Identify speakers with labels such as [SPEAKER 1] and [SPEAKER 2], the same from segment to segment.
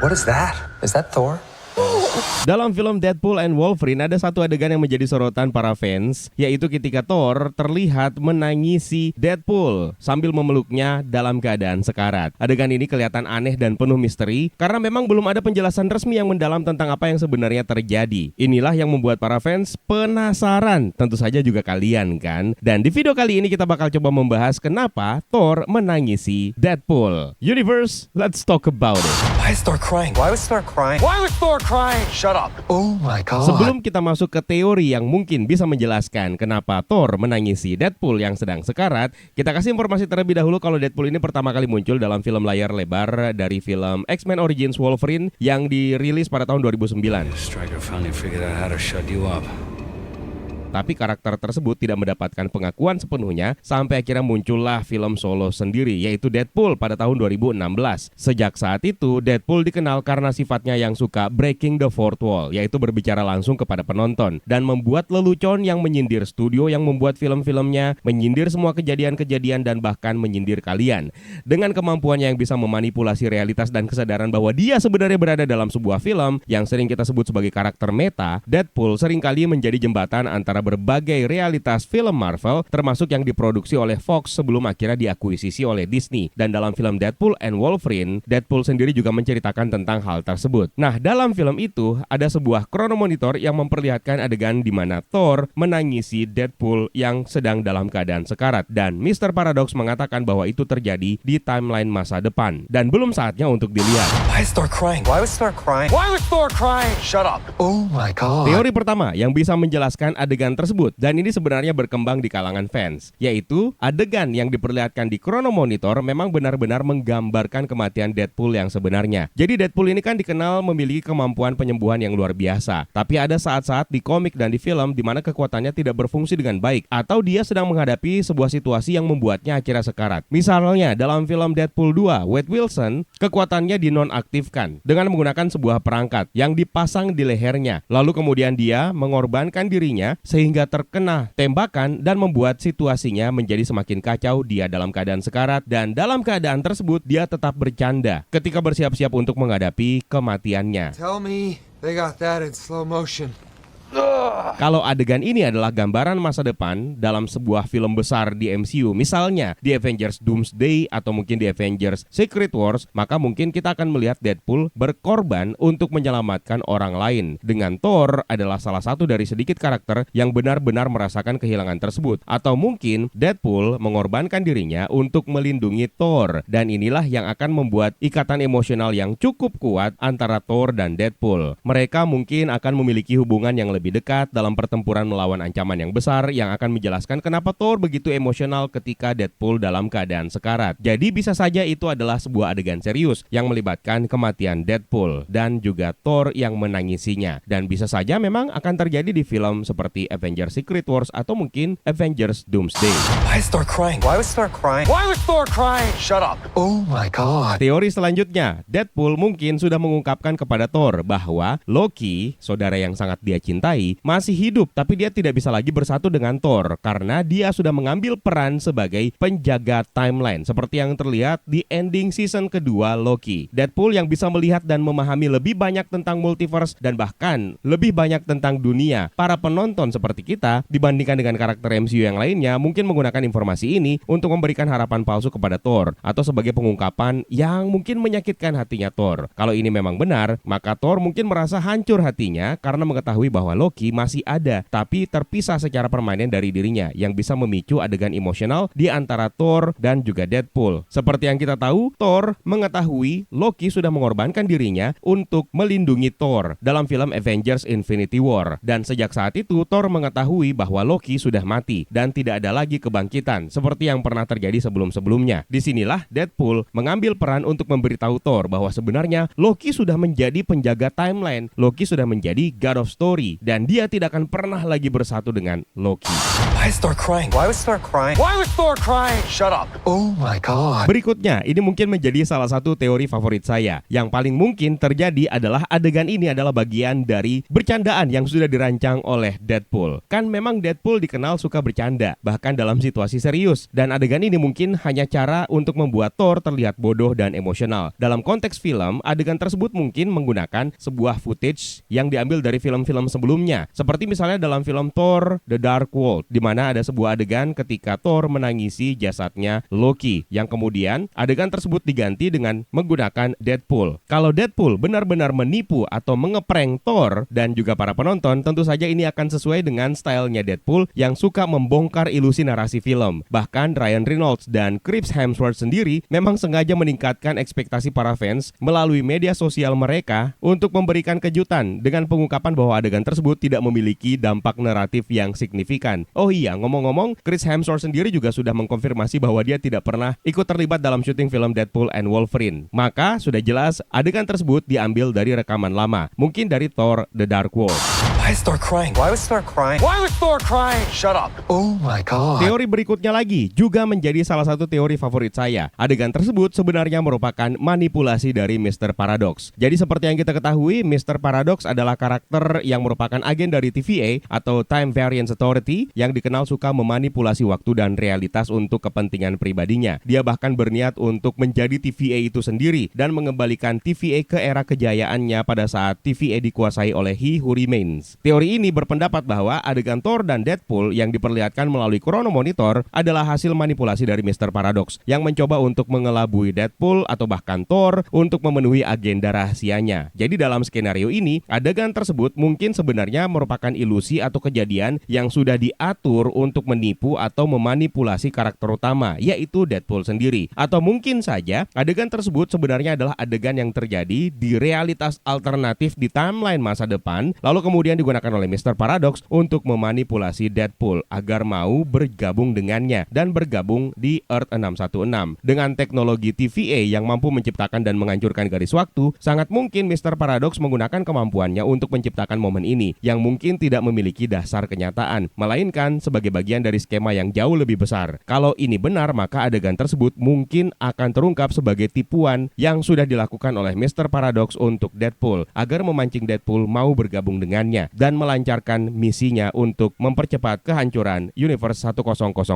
[SPEAKER 1] What is that? Is that Thor?
[SPEAKER 2] Dalam film Deadpool and Wolverine ada satu adegan yang menjadi sorotan para fans, yaitu ketika Thor terlihat menangisi Deadpool sambil memeluknya dalam keadaan sekarat. Adegan ini kelihatan aneh dan penuh misteri karena memang belum ada penjelasan resmi yang mendalam tentang apa yang sebenarnya terjadi. Inilah yang membuat para fans penasaran, tentu saja juga kalian kan. Dan di video kali ini kita bakal coba membahas kenapa Thor menangisi Deadpool. Universe, let's talk about it.
[SPEAKER 1] Why is Thor crying? Why was Thor crying? Why was Thor crying? Shut up. Oh my god.
[SPEAKER 2] Sebelum kita masuk ke teori yang mungkin bisa menjelaskan kenapa Thor menangisi Deadpool yang sedang sekarat, kita kasih informasi terlebih dahulu kalau Deadpool ini pertama kali muncul dalam film layar lebar dari film X-Men Origins Wolverine yang dirilis pada tahun 2009.
[SPEAKER 3] Stryker finally figured out how to shut you up.
[SPEAKER 2] Tapi karakter tersebut tidak mendapatkan pengakuan sepenuhnya sampai akhirnya muncullah film solo sendiri, yaitu Deadpool pada tahun 2016. Sejak saat itu, Deadpool dikenal karena sifatnya yang suka breaking the fourth wall, yaitu berbicara langsung kepada penonton, dan membuat lelucon yang menyindir studio yang membuat film-filmnya, menyindir semua kejadian-kejadian, dan bahkan menyindir kalian. Dengan kemampuannya yang bisa memanipulasi realitas dan kesadaran bahwa dia sebenarnya berada dalam sebuah film yang sering kita sebut sebagai karakter meta, Deadpool seringkali menjadi jembatan antara berbagai realitas film Marvel, termasuk yang diproduksi oleh Fox sebelum akhirnya diakuisisi oleh Disney. Dan dalam film Deadpool and Wolverine, Deadpool sendiri juga menceritakan tentang hal tersebut. Nah, dalam film itu ada sebuah chronomonitor yang memperlihatkan adegan di mana Thor menangisi Deadpool yang sedang dalam keadaan sekarat. Dan Mr. Paradox mengatakan bahwa itu terjadi di timeline masa depan dan belum saatnya untuk dilihat.
[SPEAKER 1] Why is Thor crying? Why was Thor crying? Why was Thor crying? Shut up. Oh my god.
[SPEAKER 2] Teori pertama yang bisa menjelaskan adegan tersebut, dan ini sebenarnya berkembang di kalangan fans, yaitu adegan yang diperlihatkan di chronomonitor memang benar-benar menggambarkan kematian Deadpool yang sebenarnya. Jadi Deadpool ini kan dikenal memiliki kemampuan penyembuhan yang luar biasa, tapi ada saat-saat di komik dan di film di mana kekuatannya tidak berfungsi dengan baik, atau dia sedang menghadapi sebuah situasi yang membuatnya akhirnya sekarat. Misalnya dalam film Deadpool 2, Wade Wilson, kekuatannya dinonaktifkan dengan menggunakan sebuah perangkat yang dipasang di lehernya, lalu kemudian dia mengorbankan dirinya sehingga terkena tembakan dan membuat situasinya menjadi semakin kacau. Dia dalam keadaan sekarat, dan dalam keadaan tersebut dia tetap bercanda ketika bersiap-siap untuk menghadapi kematiannya.
[SPEAKER 4] Tell me they got that in slow motion.
[SPEAKER 2] Kalau adegan ini adalah gambaran masa depan dalam sebuah film besar di MCU, misalnya di Avengers Doomsday atau mungkin di Avengers Secret Wars, maka mungkin kita akan melihat Deadpool berkorban untuk menyelamatkan orang lain. Dengan Thor adalah salah satu dari sedikit karakter yang benar-benar merasakan kehilangan tersebut. Atau mungkin Deadpool mengorbankan dirinya untuk melindungi Thor. Dan inilah yang akan membuat ikatan emosional yang cukup kuat antara Thor dan Deadpool. Mereka mungkin akan memiliki hubungan yang lebih dekat dalam pertempuran melawan ancaman yang besar, yang akan menjelaskan kenapa Thor begitu emosional ketika Deadpool dalam keadaan sekarat. Jadi bisa saja itu adalah sebuah adegan serius yang melibatkan kematian Deadpool dan juga Thor yang menangisinya. Dan bisa saja memang akan terjadi di film seperti Avengers Secret Wars atau mungkin Avengers Doomsday.
[SPEAKER 1] Why is Thor crying? Why was Thor crying? Why was Thor crying? Shut up. Oh my god.
[SPEAKER 2] Teori selanjutnya, Deadpool mungkin sudah mengungkapkan kepada Thor bahwa Loki, saudara yang sangat dia cintai, masih hidup, tapi dia tidak bisa lagi bersatu dengan Thor karena dia sudah mengambil peran sebagai penjaga timeline seperti yang terlihat di ending season kedua Loki. Deadpool yang bisa melihat dan memahami lebih banyak tentang multiverse dan bahkan lebih banyak tentang dunia para penonton seperti kita dibandingkan dengan karakter MCU yang lainnya, mungkin menggunakan informasi ini untuk memberikan harapan palsu kepada Thor atau sebagai pengungkapan yang mungkin menyakitkan hatinya Thor. Kalau ini memang benar, maka Thor mungkin merasa hancur hatinya karena mengetahui bahwa Loki masih ada, tapi terpisah secara permanen dari dirinya, yang bisa memicu adegan emosional di antara Thor dan juga Deadpool. Seperti yang kita tahu, Thor mengetahui Loki sudah mengorbankan dirinya untuk melindungi Thor dalam film Avengers Infinity War. Dan sejak saat itu, Thor mengetahui bahwa Loki sudah mati dan tidak ada lagi kebangkitan seperti yang pernah terjadi sebelum-sebelumnya. Disinilah Deadpool mengambil peran untuk memberitahu Thor bahwa sebenarnya Loki sudah menjadi penjaga timeline, Loki sudah menjadi God of Story. dan dia tidak akan pernah lagi bersatu dengan Loki.
[SPEAKER 1] Why is Thor crying? Why was Thor crying? Why was Thor crying? Shut up. Oh my god.
[SPEAKER 2] Berikutnya, ini mungkin menjadi salah satu teori favorit saya. Yang paling mungkin terjadi adalah adegan ini adalah bagian dari bercandaan yang sudah dirancang oleh Deadpool. Kan memang Deadpool dikenal suka bercanda, bahkan dalam situasi serius. Dan adegan ini mungkin hanya cara untuk membuat Thor terlihat bodoh dan emosional. Dalam konteks film, adegan tersebut mungkin menggunakan sebuah footage yang diambil dari film-film sebelumnya. Seperti misalnya dalam film Thor The Dark World, di mana ada sebuah adegan ketika Thor menangisi jasadnya Loki, yang kemudian adegan tersebut diganti dengan menggunakan Deadpool. Kalau Deadpool benar-benar menipu atau mengeprank Thor dan juga para penonton, tentu saja ini akan sesuai dengan stylenya Deadpool yang suka membongkar ilusi narasi film. Bahkan Ryan Reynolds dan Chris Hemsworth sendiri memang sengaja meningkatkan ekspektasi para fans melalui media sosial mereka untuk memberikan kejutan dengan pengungkapan bahwa adegan tersebut tidak memiliki dampak naratif yang signifikan. Oh iya, ngomong-ngomong, Chris Hemsworth sendiri juga sudah mengkonfirmasi bahwa dia tidak pernah ikut terlibat dalam syuting film Deadpool and Wolverine. Maka sudah jelas adegan tersebut diambil dari rekaman lama, mungkin dari Thor The Dark World.
[SPEAKER 1] Why is Thor crying? Why was Thor crying? Why was Thor crying? Shut up. Oh my god.
[SPEAKER 2] Teori berikutnya lagi juga menjadi salah satu teori favorit saya. Adegan tersebut sebenarnya merupakan manipulasi dari Mr. Paradox. Jadi seperti yang kita ketahui, Mr. Paradox adalah karakter yang merupakan agen dari TVA atau Time Variance Authority yang dikenal suka memanipulasi waktu dan realitas untuk kepentingan pribadinya. Dia bahkan berniat untuk menjadi TVA itu sendiri dan mengembalikan TVA ke era kejayaannya pada saat TVA dikuasai oleh He Who Remains. Teori ini berpendapat bahwa adegan Thor dan Deadpool yang diperlihatkan melalui Chrono Monitor adalah hasil manipulasi dari Mr. Paradox yang mencoba untuk mengelabui Deadpool atau bahkan Thor untuk memenuhi agenda rahasianya. Jadi dalam skenario ini, adegan tersebut mungkin sebenarnya merupakan ilusi atau kejadian yang sudah diatur untuk menipu atau memanipulasi karakter utama, yaitu Deadpool sendiri. Atau mungkin saja adegan tersebut sebenarnya adalah adegan yang terjadi di realitas alternatif di timeline masa depan, lalu kemudian digunakan oleh Mr. Paradox untuk memanipulasi Deadpool agar mau bergabung dengannya dan bergabung di Earth 616. Dengan teknologi TVA yang mampu menciptakan dan menghancurkan garis waktu, sangat mungkin Mr. Paradox menggunakan kemampuannya untuk menciptakan momen ini yang mungkin tidak memiliki dasar kenyataan, melainkan sebagai bagian dari skema yang jauh lebih besar. Kalau ini benar, maka adegan tersebut mungkin akan terungkap sebagai tipuan yang sudah dilakukan oleh Mr. Paradox untuk Deadpool agar memancing Deadpool mau bergabung dengannya dan melancarkan misinya untuk mempercepat kehancuran Universe 10005.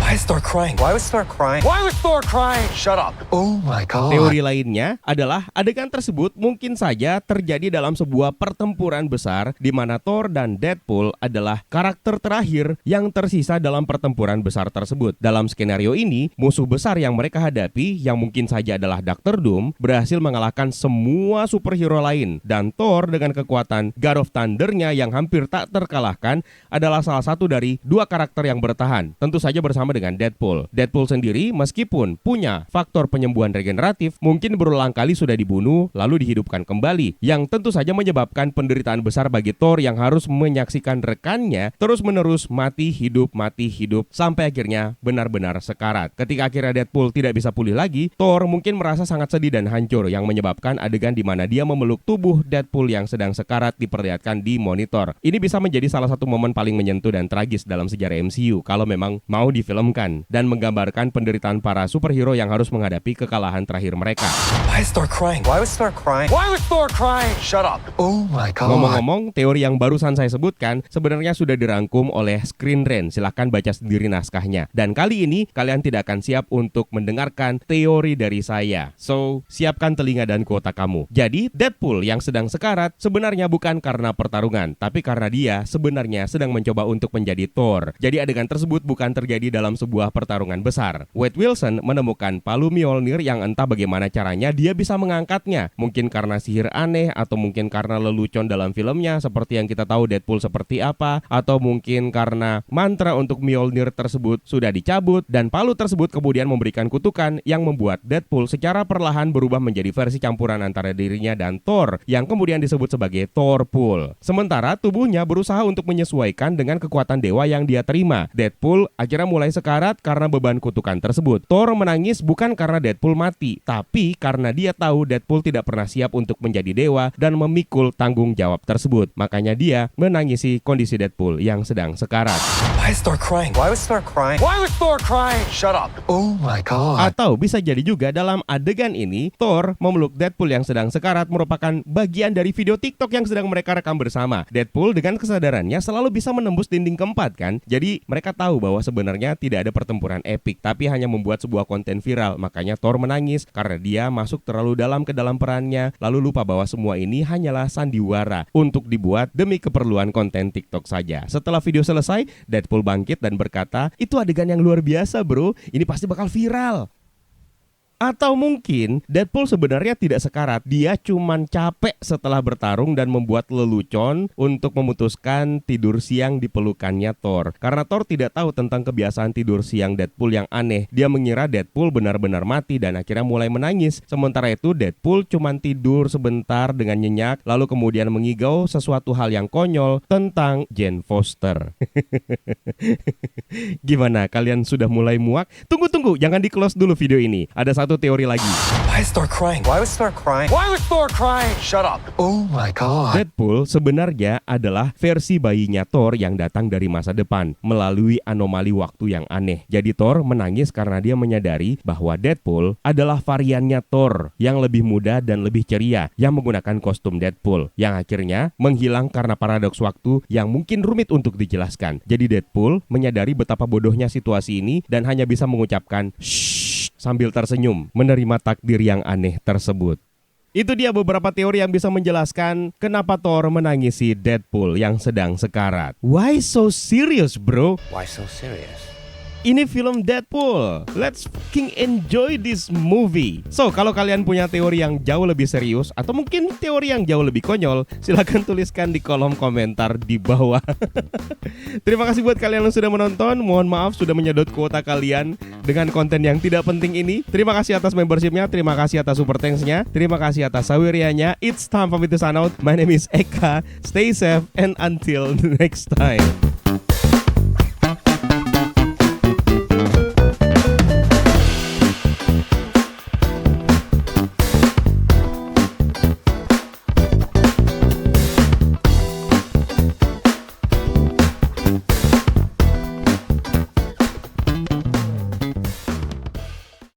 [SPEAKER 1] Why is Thor crying? Why was Thor crying? Why was Thor crying? Shut up. Oh my god.
[SPEAKER 2] Teori lainnya adalah adegan tersebut mungkin saja terjadi dalam sebuah pertempuran besar di mana Thor dan Deadpool adalah karakter terakhir yang tersisa dalam pertempuran besar tersebut. Dalam skenario ini, musuh besar yang mereka hadapi yang mungkin saja adalah Dr. Doom berhasil mengalahkan semua superhero lain, dan Thor dengan kekuatan God of Thunder-nya yang hampir tak terkalahkan adalah salah satu dari dua karakter yang bertahan, tentu saja bersama dengan Deadpool. Deadpool sendiri meskipun punya faktor penyembuhan regeneratif, mungkin berulang kali sudah dibunuh lalu dihidupkan kembali, yang tentu saja menyebabkan penderitaan besar bagi Thor yang harus menyaksikan rekannya terus-menerus mati hidup sampai akhirnya benar-benar sekarat. Ketika akhirnya Deadpool tidak bisa pulih lagi, Thor mungkin merasa sangat sedih dan hancur, yang menyebabkan adegan di mana dia memeluk tubuh Deadpool yang sedang sekarat diperlihatkan di monitor. Ini bisa menjadi salah satu momen paling menyentuh dan tragis dalam sejarah MCU kalau memang mau difilmkan dan menggambarkan penderitaan para superhero yang harus menghadapi kekalahan terakhir mereka.
[SPEAKER 1] Why is Thor crying? Why was Thor crying? Why was Thor crying? Shut up. Oh my god.
[SPEAKER 2] Ngomong-ngomong, teori yang barusan saya sebutkan sebenarnya sudah dirangkum oleh Screen Rant. Silahkan baca sendiri naskahnya. Dan kali ini kalian tidak akan siap untuk mendengarkan teori dari saya. So, siapkan telinga dan kuota kamu. Jadi, Deadpool yang sedang sekarat sebenarnya bukan karena pertarungan, tapi karena dia sebenarnya sedang mencoba untuk menjadi Thor. Jadi adegan tersebut bukan terjadi dalam sebuah pertarungan besar. Wade Wilson menemukan palu Mjolnir yang entah bagaimana caranya dia bisa mengangkatnya. Mungkin karena sihir aneh, atau mungkin karena lelucon dalam filmnya seperti yang kita tahu Deadpool seperti apa, atau mungkin karena mantra untuk Mjolnir tersebut sudah dicabut dan palu tersebut kemudian memberikan kutukan yang membuat Deadpool secara perlahan berubah menjadi versi campuran antara dirinya dan Thor yang kemudian disebut sebagai Thorpool. Sementara tubuhnya berusaha untuk menyesuaikan dengan kekuatan dewa yang dia terima. Deadpool akhirnya mulai sekarat karena beban kutukan tersebut. Thor menangis bukan karena Deadpool mati, tapi karena dia tahu Deadpool tidak pernah siap untuk menjadi dewa dan memikul tanggung jawab tersebut. tersebut. Makanya dia menangisi kondisi Deadpool yang sedang sekarat.
[SPEAKER 1] Why is Thor crying? Why was Thor crying? Why was Thor crying? Shut up. Oh my god.
[SPEAKER 2] Atau bisa jadi juga dalam adegan ini Thor memeluk Deadpool yang sedang sekarat merupakan bagian dari video TikTok yang sedang mereka rekam bersama. Deadpool dengan kesadarannya selalu bisa menembus dinding keempat kan. Jadi mereka tahu bahwa sebenarnya tidak ada pertempuran epik, tapi hanya membuat sebuah konten viral. Makanya Thor menangis karena dia masuk terlalu dalam ke dalam perannya, lalu lupa bahwa semua ini hanyalah sandiwara untuk dibuat demi keperluan konten TikTok saja. Setelah video selesai, Deadpool bangkit dan berkata, "Itu adegan yang luar biasa bro, ini pasti bakal viral." Atau mungkin Deadpool sebenarnya tidak sekarat, dia cuman capek setelah bertarung dan membuat lelucon untuk memutuskan tidur siang di pelukannya Thor. Karena Thor tidak tahu tentang kebiasaan tidur siang Deadpool yang aneh. Dia mengira Deadpool benar-benar mati dan akhirnya mulai menangis. Sementara itu Deadpool cuman tidur sebentar dengan nyenyak, lalu kemudian mengigau sesuatu hal yang konyol tentang Jane Foster. Gimana, kalian sudah mulai muak? Tunggu, jangan di-close dulu video ini. Ada satu teori lagi.
[SPEAKER 1] Why is Thor crying? Why was Thor crying? Why was Thor crying? Shut up. Oh my god.
[SPEAKER 2] Deadpool sebenarnya adalah versi bayinya Thor yang datang dari masa depan melalui anomali waktu yang aneh. Jadi Thor menangis karena dia menyadari bahwa Deadpool adalah variannya Thor yang lebih muda dan lebih ceria yang menggunakan kostum Deadpool yang akhirnya menghilang karena paradoks waktu yang mungkin rumit untuk dijelaskan. Jadi Deadpool menyadari betapa bodohnya situasi ini dan hanya bisa mengucapkan shh sambil tersenyum menerima takdir yang aneh tersebut. Itu dia beberapa teori yang bisa menjelaskan kenapa Thor menangisi Deadpool yang sedang sekarat. Why so serious, bro?
[SPEAKER 3] Why so serious?
[SPEAKER 2] Ini film Deadpool. Let's fucking enjoy this movie. So, kalau kalian punya teori yang jauh lebih serius atau mungkin teori yang jauh lebih konyol, silakan tuliskan di kolom komentar di bawah. Terima kasih buat kalian yang sudah menonton. Mohon maaf sudah menyedot kuota kalian dengan konten yang tidak penting ini. Terima kasih atas membershipnya, terima kasih atas super thanks-nya, terima kasih atas sawirianya. It's time for me to sign out. My name is Eka. Stay safe and until the next time.